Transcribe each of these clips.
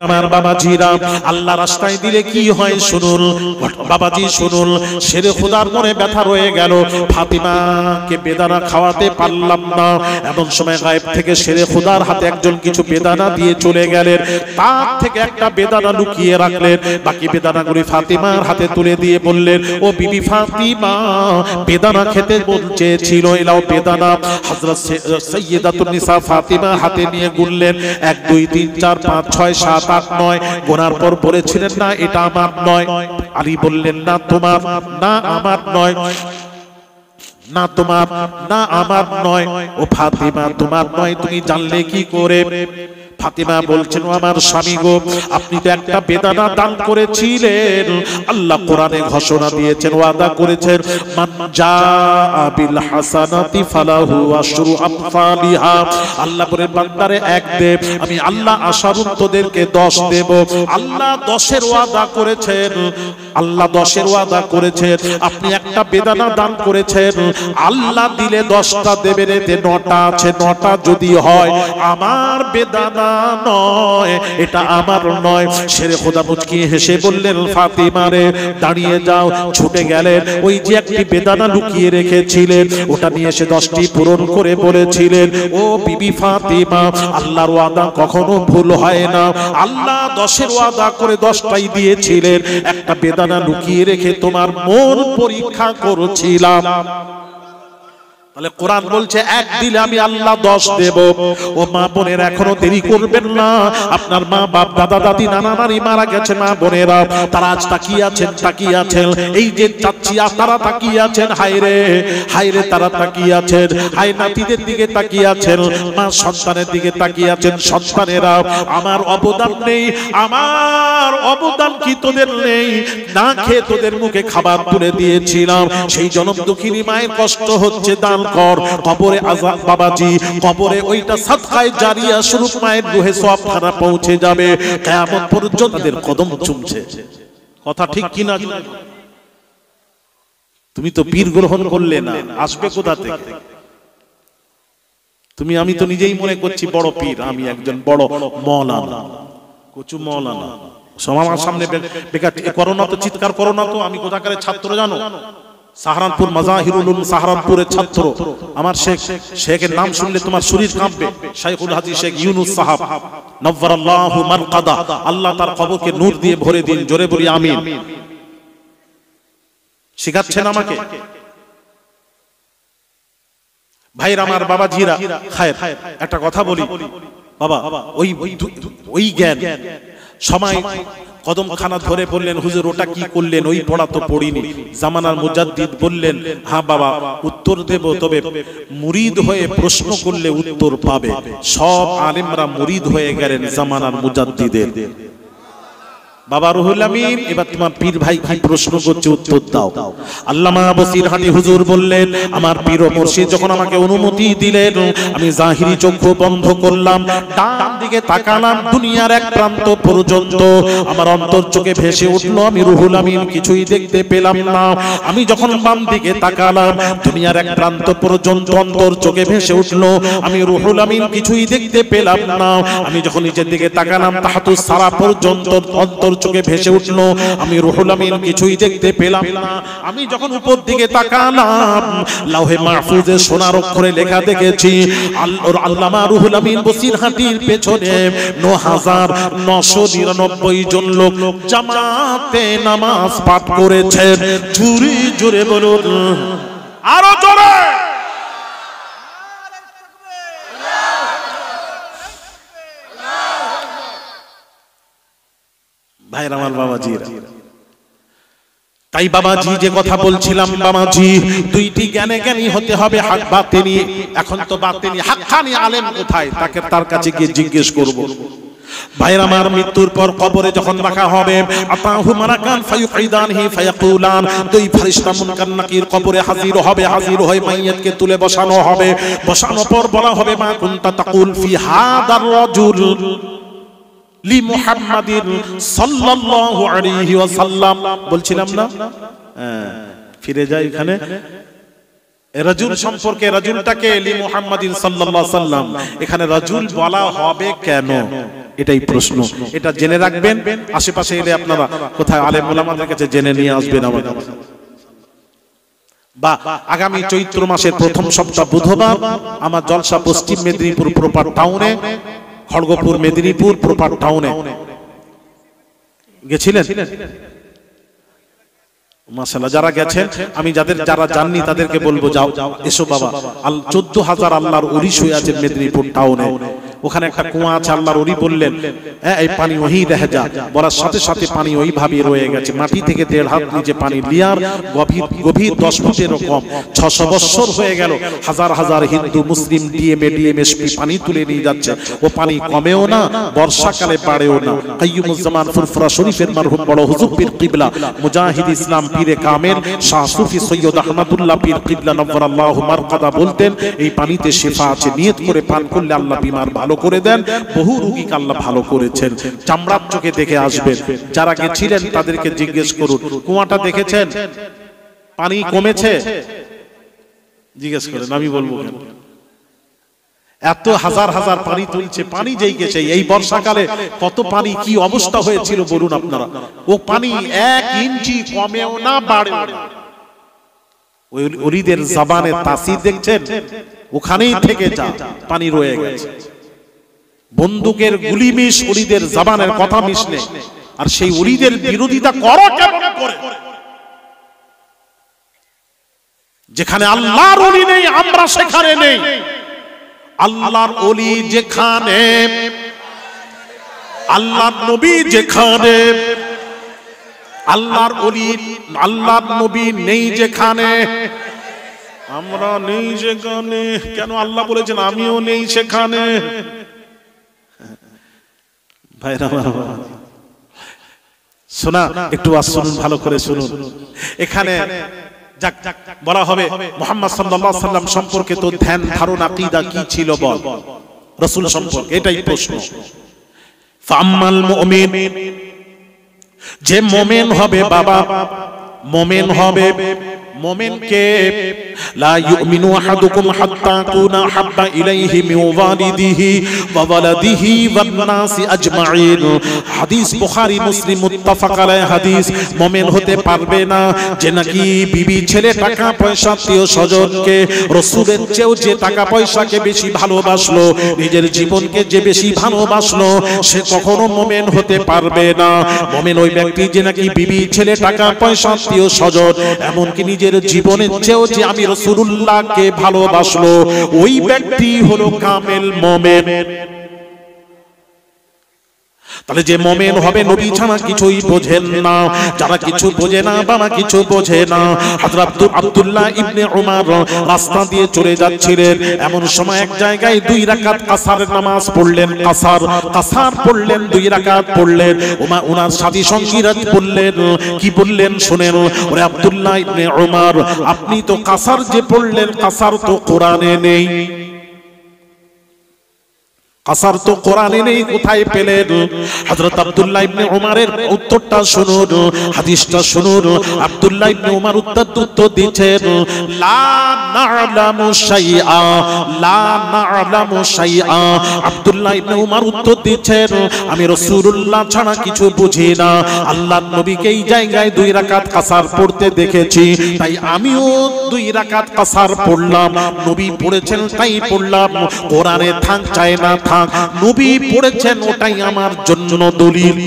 আমার বাবাজিরা, আল্লাহ রাস্তায় দিলে কি হয় শুনুন বাবাজি, শুনুন। শেরে খোদার মনে ব্যথা রয়ে গেল, ফাতিমাকে বেদানা খাওয়াতে পারলাম না। এমন সময় গায়েব থেকে শেরে খোদার হাতে একজন কিছু বেদানা দিয়ে চলে গেলেন। তার থেকে একটা বেদানা লুকিয়ে রাখলেন, বাকি বেদানাগুলি ফাতিমার হাতে তুলে দিয়ে বললেন, ও বিবি ফাতিমা, বেদানা খেতে চেয়েছিল, এলাও বেদানা। হযরত সাইয়্যিদাতুন নিসা ফাতিমা হাতে নিয়ে গুনলেন, 1 2 3 4 5 6 7 8 9, গোনার পর বলেছিলেন, না এটা আমার নয়। আলী বললেন, না তোমার, না আমার নয়, না তোমার, না আমার নয়। ও ফাতিমা, তোমার নয়, তুমি জানলে কি করে? ফাতিমা বলছেন, ও আমার স্বামী গো, আপনি তো একটা বেদানা দান করেছিলেন। আল্লাহ কোরআনে ঘোষণা দিয়েছেন, ওয়াদা করেছেন, মান জাআ বিল হাসানাতি ফালাহু আশরু আমসালিহা। আল্লাহ বলেন, বান্দারে 1 দে, আমি আল্লাহ আশারুন্তদেরকে 10 দেব। আল্লাহ 10-এর ওয়াদা করেছেন, আল্লাহ 10-এর ওয়াদা করেছেন। আপনি একটা বেদানা দান করেছেন, আল্লাহ দিলে 10টা দেবেন, এতে 9টা আছে। 9টা যদি হয় আমার বেদানা নয়, এটা আমার নয়। শেরে খোদা মুচকি হেসে বললেন, ফাতিমা রে, দাঁড়িয়ে যাও। ছুটে গেলেন, ওই যে একটি বেদানা লুকিয়ে রেখেছিলেন, ওটা নিয়ে এসে 10টি পূরণ করে বলেছিলেন, ও বিবি ফাতিমা, আল্লাহর ওয়াদা কখনো ভুল হয় না। আল্লাহ 10-এর ওয়াদা করে 10টাই দিয়েছিলেন, একটা বেদানা লুকিয়ে রেখে তোমার মন পরীক্ষা করছিলাম। তাহলে কোরআন বলছে, 1 দিলে আমি আল্লাহ 10 দেব। ও মা বোনের, এখনো দেরি করবেন না। আপনার মা বাপ, দাদা দাদি, নানা নানি মারা গেছে মা বোনেরা, তারা আজ তাকিয়ে আছেন, তাকিয়ে আছেন। এই যে চাচ্ছি, তারা তাকিয়ে আছেন, হায় রে, হায় রে, তারা তাকিয়ে আছেন। হায় নাতিদের দিকে তাকিয়ে আছেন, মা সন্তানের দিকে তাকিয়ে আছেন। সন্তানেরা, আমার অবদান নেই, আমার অবদান কি তোদের নেই? না খেয়ে তোদের মুখে খাবার তুলে দিয়েছিলাম, সেই জনম দুঃখিনী মায়ের কষ্ট হচ্ছে, দান কর। কবরে আযাব বাবাজি, কবরে ওইটা সাদকায়ে জারিয়া স্বরূপ মায়ের রূহে সওয়াবখানা পৌঁছে যাবে, কিয়ামত পর্যন্ত তাদের কদম চুমছে। কথা ঠিক কি না? তুমি তো পীর গ্রহণ করলে না, আসবে কোথা থেকে? তুমি, আমি তো নিজেই মনে করছি বড় পীর, আমি একজন বড় মাওলানা, কচু মাওলানা। আমার সামনে বেকার করো না তো, চিৎকার করো না তো। আমি কোথাকার ছাত্র জানো? সাহারানপুর মাজাহিরুল উলুম সাহারানপুরের ছাত্র। আমার শেখের নাম শুনলে তোমার শরীর কাঁপবে। শাইখুল হাজি শেখ ইউনুস সাহাব, নওয়ারাল্লাহু মারকাদা, আল্লাহ তার কবরকে নূর দিয়ে ভরে দিন। জোরে বলি আমিন। শিখাচ্ছেন আমাকে ভাইরা, আমার বাবাজিরা। খায়ের, একটা কথা বলি বাবা, ওই জ্ঞান সময় কদম খানা ধরে বললেন, হুজুর ওটা কি করলেন? ওই পড়া তো পড়িনি। জামানার মুজাদ্দিদ বললেন, হ্যাঁ বাবা, উত্তর দেব, তবে মুরিদ হয়ে প্রশ্ন করলে উত্তর পাবে। সব আলেমরা মুরিদ হয়ে গেলেন জামানার মুজাদ্দিদের। বাবা রুহুল আমিন, এবার তোমার পীর ভাই কি প্রশ্ন করছে, উত্তর দাও। আল্লামা বসিরহাটি হুজুর বললেন, আমার পীর ও মুর্শিদ যখন আমাকে অনুমতি দিলেন, আমি জাহিরি চক্ষু বন্ধ করলাম, ডান দিকে তাকালাম, দুনিয়ার এক প্রান্ত পর্যন্ত আমার অন্তর চোখে ভেসে উঠলো। আমি রুহুল আমিন কিছুই দেখতে পেলাম না। আমি যখন বাম দিকে তাকালাম, দুনিয়ার এক প্রান্ত পর্যন্ত অন্তর চোখে ভেসে উঠলো। আমি রুহুল আমিন কিছুই দেখতে পেলাম না। আমি যখন নিচের দিকে তাকালাম, তাহাতুস সারা পর্যন্ত অন্তর চোখে ভেসে উঠলো। আমি রুহুল আমিন কিছুই দেখতে পেলাম না। আমি যখন উপর দিকে তাকালাম, লাউহে মাহফুজে সোনার অক্ষরে লেখা দেখেছি, আল্লামা রুহুল আমিন বসিরহাটির পেছনে ৯,৯৯৯ জন লোক জামাতে নামাজ পাঠ করেছেন। জোরে জোরে বলুন, আরো জোরে। ভাইরা আমার, বাবাজি, তাই বাবাজি যে কথা বলছিলাম, বাবাজি দুইটি জ্ঞানে জ্ঞানী হতে হবে, হক বাতিনি। এখন তো বাতিনি, হাক্কানি আলেম কোথায়? তার কাছে গিয়ে জিজ্ঞেস করব। ভাইরা আমার, মৃত্যুর পর কবরে যখন রাখা হবে, আতাহু মালাকান ফায়ুকিদানহি ফায়াকুলান, দুই ফেরেশতা মুনকার নাকির কবরে হাজির হবে। হাজির হয়ে মাইয়াতকে তুলে বসানো হবে। বসানোর পর বলা হবে, মা কুনতা তাকুল ফি হাদার রাজুল লি মুহাম্মাদিন সাল্লাল্লাহু আলাইহি ওয়াসাল্লাম। বলছিলাম না, ফিরে যাই এখানে। রাজুল সম্পর্কে, রাজুলটাকে লি মুহাম্মাদিন সাল্লাল্লাহু আলাইহি সাল্লাম, এখানে রাজুল বলা হবে কেন, এটাই প্রশ্ন। এটা জেনে রাখবেন, আশেপাশে এলে আপনারা কোথায় আলেম ওলামাদের কাছে জেনে নিয়ে আসবেন আমাদের। বা আগামী চৈত্র মাসের প্রথম সপ্তাহ বুধবার আমার জলসা পশ্চিম মেদিনীপুর প্রপার টাউনে, খড়গপুর মেদিনীপুর প্রপার টাউনে গেছিলেন? মাশাআল্লাহ, যারা গেছেন, আমি যারা জাননি তাদেরকে বলবো যাও, এসো বাবা। 14,000 আল্লাহর ওলি শুয়ে আছেন মেদিনীপুর টাউনে। ওখানে একটা কুয়া আছে, আল্লাহর ওলি বললেন এই পানি ওহি রহে যা, বলার সাথে সাথে পানি ওইভাবে রয়ে গেছে। মাটি থেকে 1.5 হাত নিচে পানি, লিয়ার গভীর 10 ফুটেরও কম। 600 বছর হয়ে গেল, হাজার হাজার হিন্দু মুসলিম ডিএমএসপি পানি তুলে নিয়ে যাচ্ছে। ও পানি কমেও না, বর্ষাকালে বাড়েও না। কাইয়ুমুজ্জামান ফুরফুরা শরীফের মরহুম বড় হুজুর পীর কিবলা মুজাহিদ ইসলাম পীরে কামেল শাহ সুফি সৈয়দ আহমদুল্লাহ পীর কিবলা নওয়ারাল্লাহু মারকাদা বলতেন, এই পানিতে শিফা আছে, নিয়ত করে পান করলে আল্লাহ বিমার ভালো করে দেন। বহু রোগীকে আল্লাহ ভালো করেছেন। চামড়ার চোখে দেখে আসবেন, যারা গেছিলেন তাদেরকে জিজ্ঞেস করুন, কুয়াটা দেখেছেন? পানি কমেছে? জিজ্ঞেস করেন, আমি বলবো কেন। এত হাজার হাজার পানি তুলছে, পানি যেই গেছে এই বর্ষাকালে কত পানি, কি অবস্থা হয়েছিল বলুন আপনারা। ও পানি 1 ইঞ্চি কমেও না, বাড়েও না। ওই ওলিদের জবানে তাসির দেখছেন, ওখানেই থেকে যা, পানি রয়ে গেছে। বন্দুকের গুলি মিশ, ওলিদের জবানের কথা মিশলে, আর সেই ওলিদের বিরোধিতা করো কেমন করে? যেখানে আল্লাহর ওলি নেই, আমরা সেখানে নেই। আল্লাহর ওলি যেখানে, আল্লাহর নবী যেখানে, আল্লাহর ওলি আল্লাহর নবী নেই যেখানে, আমরা নেই সেখানে। কেন? আল্লাহ বলেছেন আমিও নেই সেখানে। ভাইরা শোনা, একটু শুনুন, ভালো করে শুনুন। এখানে বলা হবে মুহাম্মদ সাল্লাল্লাহু আলাইহি সাল্লাম সম্পর্কে তো ধ্যান ধারণা আকীদা কি ছিল বল, রাসূল সম্পর্কে, এটাই প্রশ্ন। ফাম্মাল মুমিন, যে মুমিন হবে বাবা, মুমিন হবে, মুমিনকে লা ইউমিনু আহাদুকুম হাত্তা কুনা হাব্বা ইলাইহি মিন ওয়ালিদিহি ওয়া ওয়ালাদিহি ওয়ান নাসি আজমাইন। হাদিস বুখারী মুসলিম মুত্তাফাক আলাইহি হাদিস। মুমিন হতে পারবে না যে নাকি বিবি, ছেলে, টাকা পয়সা, আত্মীয় স্বজনকে রাসূলের চেয়েও যে টাকা পয়সাকে বেশি ভালোবাসলো, নিজের জীবনকে যে বেশি ভালোবাসলো, সে কখনো মুমিন হতে পারবে না। মুমিন ওই ব্যক্তি যে নাকি বিবি, ছেলে, টাকা পয়সা, আত্মীয় স্বজন, এমনকি নিজের জীবনের চেয়েও যে আমি রাসূলুল্লাহকে ভালোবাসলো, ওই ব্যক্তি হলো কামেল মুমিন। তাহলে যে মুমিন হবে, নবী ছাড়া কিছুই বোঝেন না। যারা কিছু বোঝে না, বাবা কিছু বোঝে না। হযরত আব্দুল্লাহ ইবনে উমর রাস্তা দিয়ে চলে যাচ্ছিলেন, এমন সময় এক জায়গায় 2 রাকাত কাসারের নামাজ পড়লেন। কাসার পড়লেন, 2 রাকাত পড়লেন। ওনার সাথী সঙ্গীরা বললেন, কি বললেন শুনেন, ওরে আব্দুল্লাহ ইবনে উমর, আপনি তো কাসার যে পড়লেন, কাসার তো কোরআনে নেই। কাসার তো কোরআনে নেই, কোথায় পেলেন? হযরত আব্দুল্লাহ ইবনে উমরের উত্তরটা শুনুন, হাদিসটা শুনুন। আব্দুল্লাহ ইবনে উমর উত্তর দিচ্ছেন, লা না'লামু শাইআ, লা না'লামু শাইআ। আব্দুল্লাহ ইবনে উমর উত্তর দিচ্ছেন, আমি রাসূলুল্লাহ ছাড়া কিছু বুঝি না। আল্লাহর নবীকে এই জায়গায় 2 রাকাত কাসার পড়তে দেখেছি, তাই আমিও 2 রাকাত কাসার পড়লাম। নবী পড়েছেন তাই পড়লাম, কোরআনে থাক চাই না থাক, নবী পড়েছেন ওটাই আমার জন্য দলিল।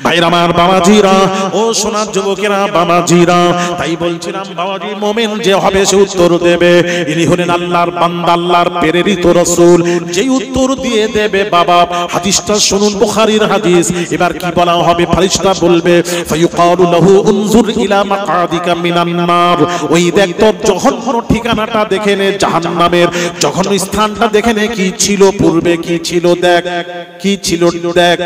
ভাইরা আমার, বাবাজিরা, ও সোনার যুবকেরা, বাবাজিরা, তাই বলছিলাম বাবাজি, মুমিন যে হবে সে উত্তর দেবে। ইনি হলেন আল্লাহর বান্দা, আল্লাহর প্রেরিত রাসূল। যেই উত্তর দিয়ে দেবে বাবা, হাদিসটা শুনুন, বুখারীর হাদিস। এবার কি বলা হবে? ফেরেশতা বলবে, ফায়ুকালু লাহু উনজুর ইলা মাকাদিকা মিনান নার। ওই দেখ তোর জঘন্য ঠিকানাটা দেখে নে, জাহান্নামের জঘন্য স্থানটা দেখে নে, কি ছিল পূর্বে, কি ছিল দেখ, কি ছিল দেখ।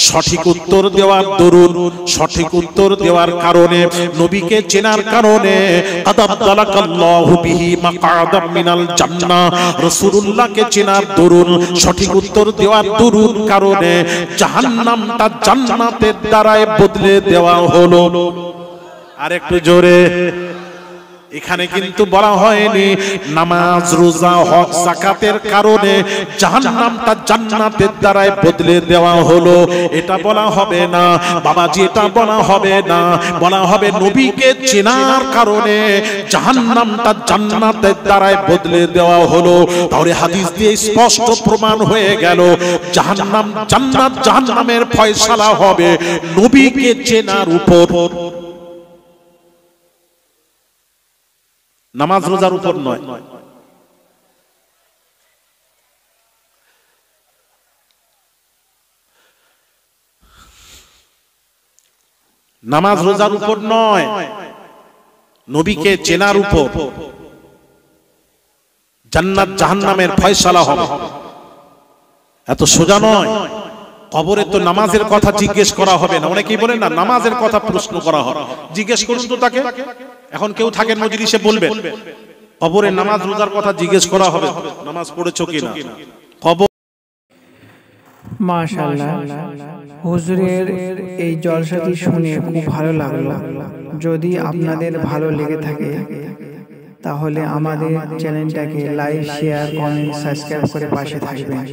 সঠিক উত্তর দেওয়ার দরুদ, সঠিক উত্তর দেওয়ার কারণে, নবীকে চেনার কারণে, আদাবদালাকাল্লাহু বিহি মাকআদাম মিনাল জান্নাহ, রাসূলুল্লাহকে চেনার দরুদ, সঠিক উত্তর দেওয়ার দরুদ কারণে জাহান্নামটা জান্নাতের দ্বারায় বদলে দেওয়া হলো। আর একটু জোরে। এখানে কিন্তু বলা হয়নি নামাজ রোজা হজ যাকাতের কারণে জাহান্নামটা জান্নাতের দ্বারায় বদলে দেওয়া হলো, এটা বলা হবে না বাবাজি, এটা বলা হবে না। বলা হবে নবীকে চেনার কারণে জাহান্নামটা জান্নাতের দ্বারায় বদলে দেওয়া হলো। তাহলে হাদিস দিয়ে স্পষ্ট প্রমাণ হয়ে গেল জাহান্নাম জান্নাত, জাহান্নামের ফয়সালা হবে নবীকে চেনার উপর, নামাজ রোজার উপর নয়। নামাজ রোজার উপর নয়, নবীকে চেনার উপর জান্নাত জাহান্নামের ফয়সালা হবে। এত সোজা নয়। কবরে তো নামাজের কথা জিজ্ঞেস করা হবে না, অনেকেই বলেন না নামাজের কথা প্রশ্ন করা হবে। জিজ্ঞেস করুন তো তাকে, এখন কেউ থাকেন মজলিসে বলবে কবরে নামাজ রোজার কথা জিজ্ঞেস করা হবে, নামাজ পড়েছো কিনা। কবর মাশাআল্লাহ, হুজুরের এই জলসাটি শুনে খুব ভালো লাগলো। যদি আপনাদের ভালো লেগে থাকে তাহলে আমাদের চ্যানেলটাকে লাইক, শেয়ার, কমেন্ট, সাবস্ক্রাইব করে পাশে থাকবেন।